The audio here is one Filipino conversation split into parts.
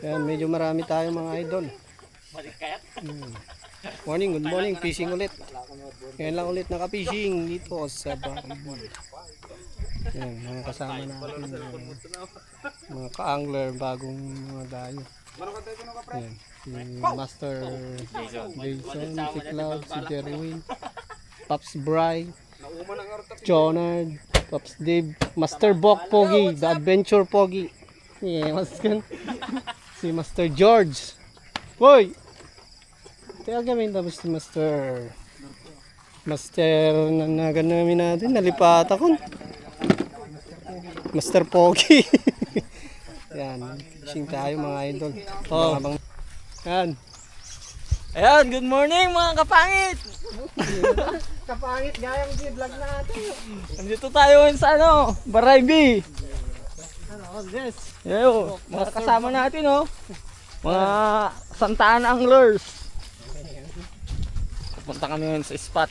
Ayan, medyo marami tayo mga idol. Morning, good morning. Fishing ulit. Ngayon lang ulit naka-fishing dito sa Barangay. Ayan, mga kasama natin. Mga ka-angler, bagong mga dayo. Ayan, si Master Jason, si Cloud, si Jerwin, Pops Bry, Jonard, Pops Dave, Master Bok Pogi, The Adventure Pogi. Yeah, si Master George. Hoy! Kaya gamit tapos si Master na namin natin, nalipat ako. Master Pogi. Yan, fishing tayo mga idol. Oh. Yan. Ayan, good morning mga kapangit! Kapangit gayang vlog natin. Nandito tayo ngayon sa Baraybi. Ano, this? Yo, mga kasama natin mga Santa Ana Anglers. Punta kami ngayon sa spot.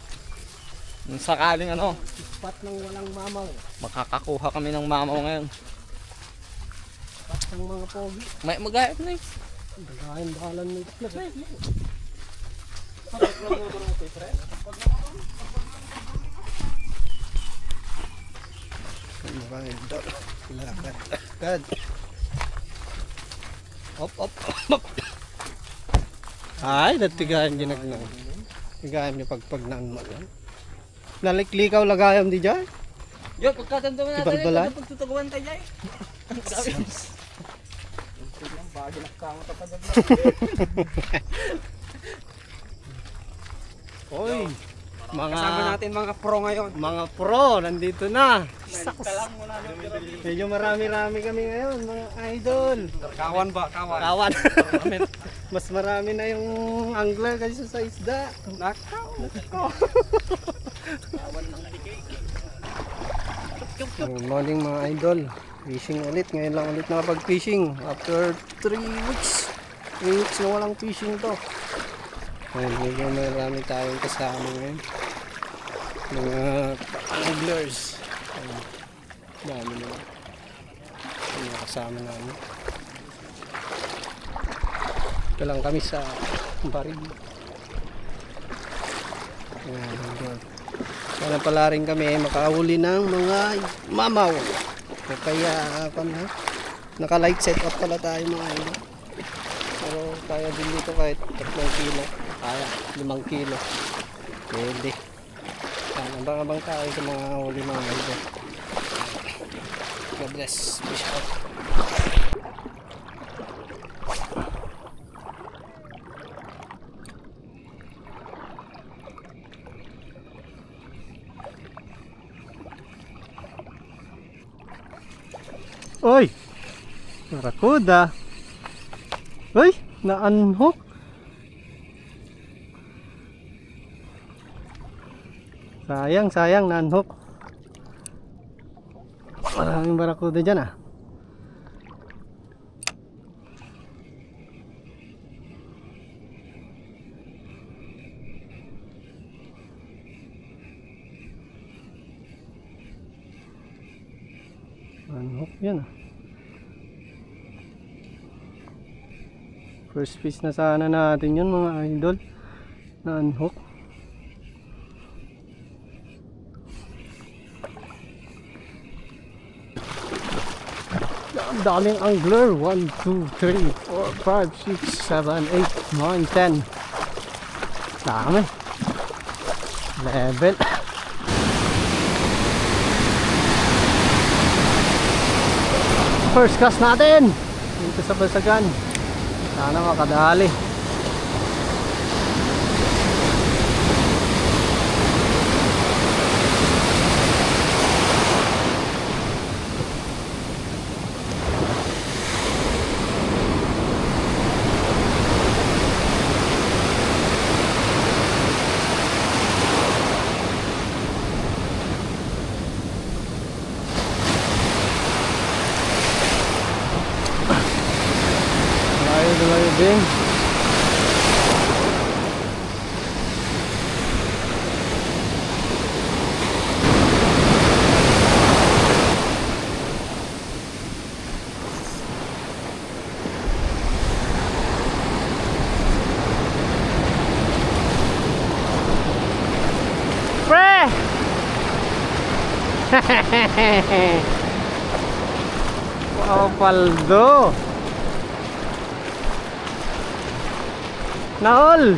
Kung sakaling Spot ng walang mamaw. makakakuha kami ng mamaw ngayon. Spot ng mga pogi. May magayap na Dagayan bakalan mo ito. Lakad. Op. Ay, natigayan ginagna. Tigayan niyo pagpag naan mo. Naliklikaw lagayam di dyan. Yo, pagkatanda mo natin Ibalbalan? pagtutuguan tayo dyan. Oy, Kasama natin mga pro ngayon. mga pro, nandito na. Medyo marami-rami kami ngayon, mga idol. Kawan ba? Kawan. Kawan. Mas marami na yung angler kasi sa isda. Nakaw. Good morning mga idol. Fishing ulit. Ngayon lang ulit nakapag-fishing. After 3 weeks. 3 weeks na walang fishing to. Ayan, medyo marami tayong kasama ngayon. Mga anglers. Ayan, dami na. Mga kasama namin. Ito lang kami sa Barig. Ayan, ayan. Sana pala rin kami makahuli ng mga mamaw. O kaya naka light set up pala tayo mga idol. Pero kaya din dito kahit 3 kilo. Kaya 5 kilo. Pwede. Abang-abang tayo sa mga huli mga idol. God bless. Peace out. Oy! Barakuda! Oy! Na-unhook! Sayang, na-unhook. Maraming barakuda dyan Unhook yan First fish na sana natin yun mga idol. Na unhook. Daming angler. 1, 2, 3, 4, 5, 6, 7, 8, 9, 10. Dami. Level. First cast natin dito sa Basagan. Sana makadali. Malayo din. Wow, paldo. Naol.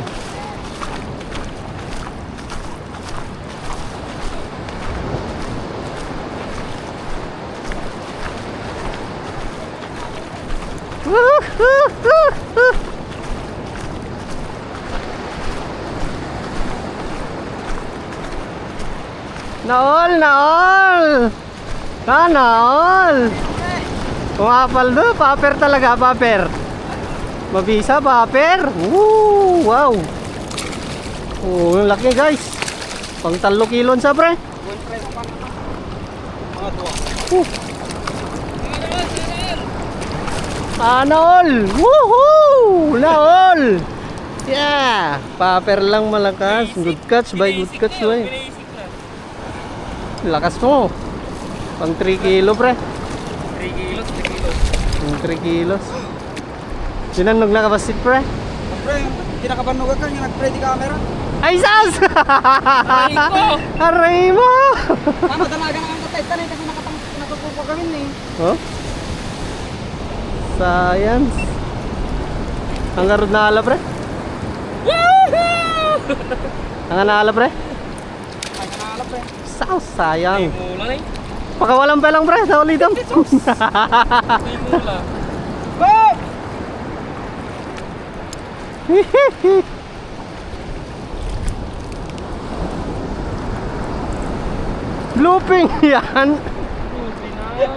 Naol, naol. Naol. Pumapaldo, paper talaga, paper. Mabisa, paper. Woo, wow. Oh, yung laki guys. Pang 3 kilon sa pre. Naol. Woohoo! Naol. Yeah, paper lang malakas. Good catch by good catch boy. Lakas mo. Pang 3 kilo pre. 3 kilos, 3 kilos. 3 kilos. Sinanog na kabasit pre. Pre, kinakabanugan ka yung nag-play di camera. Ay sas! Aray ko! Aray mo! Tama, dalaga na ang katay-tanay kasi nakatupo kami eh. Oh? Science. Ang garod na ala pre. Woohoo! Ang naala pre. Ay, kanala pre. Sayang. May mula na eh. Pakawalan pa lang pre, sa ulitam. May mula. Hey! Bluepin yan. Buti na.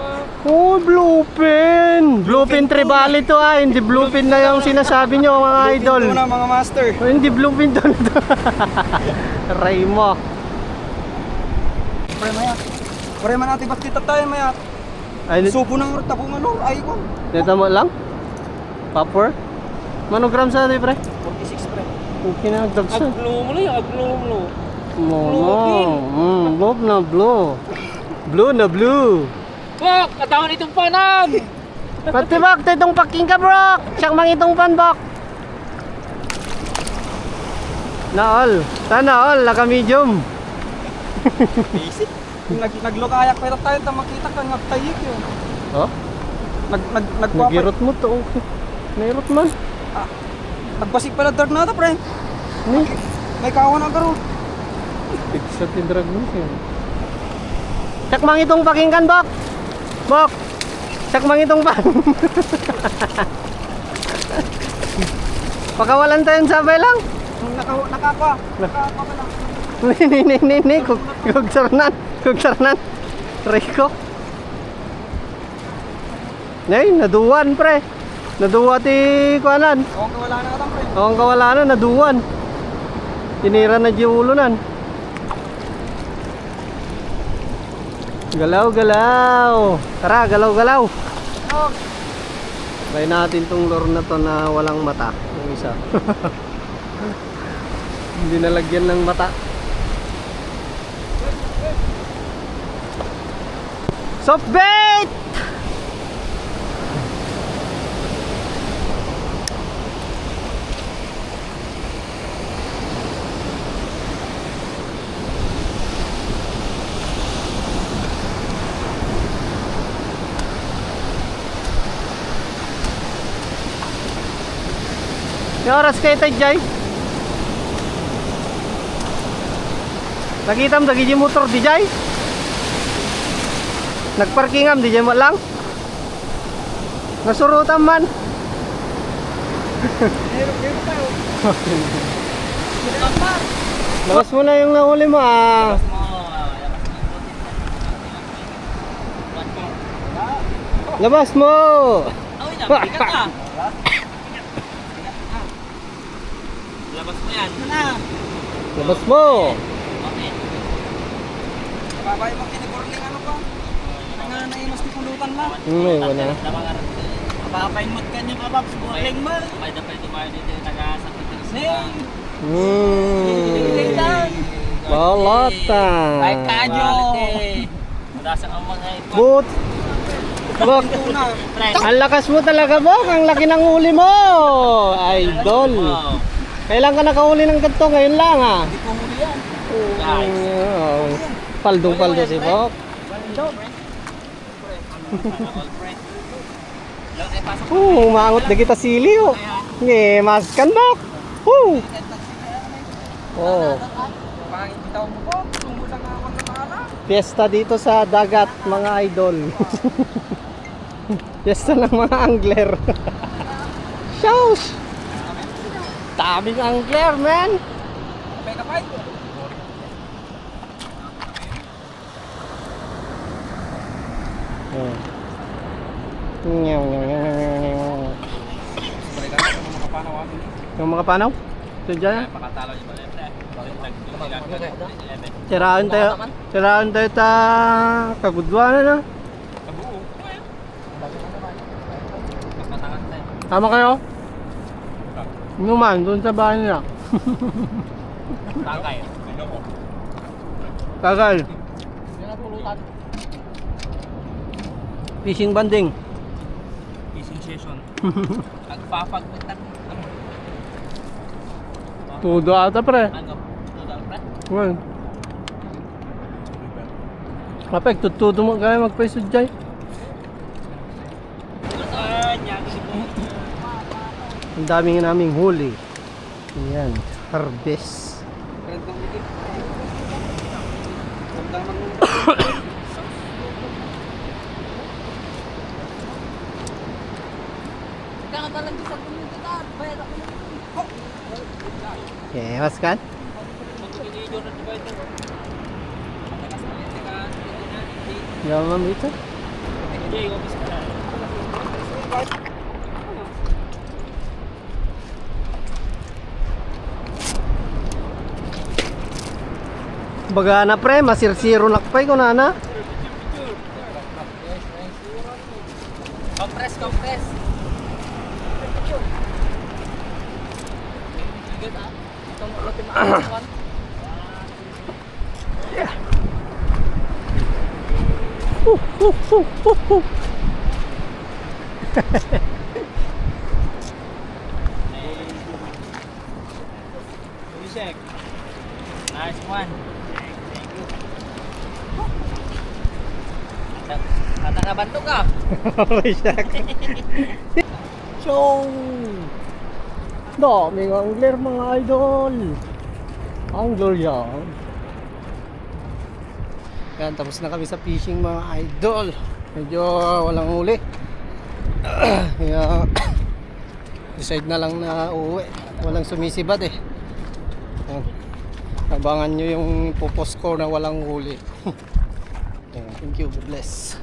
Oh, bluepin. Bluepin tribal ito ah. Hindi bluepin na yung sinasabi nyo mga idol. Ito na mga master. Oh, hindi bluepin to na to. Aray mo. Pre, maya. Pre, man natin bakit tayo maya. Ay, Subo ng tabungan no. Ay ko. dito mo lang? Popper? Manogram sa ito pre? 46 pre. Okay na, dagsa. Aglo mo na yung aglo mo. Blue na blue. Blue na blue. Bok! Katawan itong panam! Pati bak, itong paking ka bro. Siyang mangitong pan bak. Naol. Naol, naka medium. Basic. Naglokayak pero tayo makita ka ngaptayik yun. Oh? Nagpapa. Nagirot mo to. Okay. Nairot man. Nagbasik pala dark na ito pre. Ni. May kawan ang karo. Pigsat yung drag mo siya. Sak mangitong pakinggan bak. Bak. Sak mangitong pan. Pakawalan tayong sabay lang. Nakakwa pa lang. Ni, kugtarnan. Rico. Nay, naduwan pre. Naduwa ti kuanan. Oo, wala na katang pre. Ang kawala na, naduwan. Tinira na di ulunan. Galaw. Tara, galaw. Try natin tong lure na to na walang mata. Yung isa. Hindi nalagyan ng mata. Soft bait! Yung oras kayo tayo, Jai? Nakita mo, dagi yung motor, di Jai? Nagparkingam, di Jai mo lang? Nasurutan man. Labas mo na yung nahuli mo ah. Labas mo! Ay, nabigat ka. Labas mo yan. Labas mo! Okay. Babay mo kiniborling ano pa? Naimas ni pulutan na. Wala. Papainmot ka niyo kababs, borling mo. May dapat tumayo dito yung taga-sakit ng Ning! Balota! Ay, kadyo! Madasang ang mga ito. But! Bok! Tuna. Ang lakas mo talaga, Bok! Ang laki ng huli mo! Idol! Kailan ka nakahuli ng ganito? Ngayon lang, ha? Hindi ko huli yan. Guys. Paldong-paldo si Bok. Umangot na kita sili oh. Nge, maskan ba? Oh. Pangit bitaw mo po. Tungkol sa ngawan na para. Fiesta dito sa dagat, mga idol. Fiesta ng mga angler. Shows! Daming angler, man! Kapay. Oh. Nyaw, nyaw, nyaw, nyaw, nyaw, nyaw. Balikan sa mga kapanaw amin. Yung mga panaw? Ito dyan. Pakatalo niyo ba rin? Siraan tayo ta kagudwanan na. Kabuo. Kapatangan tayo. Tama kayo? Inuman, doon sa bahay nila. Tangkay. Ano ko? Tagal. Fishing banding. Fishing session. Agpapagpuntan. Tudo ata pre. Ano? Tudal pre? Well. Apek, tutudo mo kaya magpaisod dyan. Ang daming naming huli. Ayan, harvest. Okay, mas kan? Yaman dito. Baga na pre, masirsiro nakpay ko na na. Compress. Nice one. Thank you. Ata nabanto ka. Risyak. Chong! Daming angler mga idol. Angler yan. Yan, tapos na kami sa fishing mga idol. Medyo walang huli. Kaya decide na lang na uuwi. Walang sumisibad eh. Yan. Abangan nyo yung popost ko na walang huli. Yan, thank you, God bless.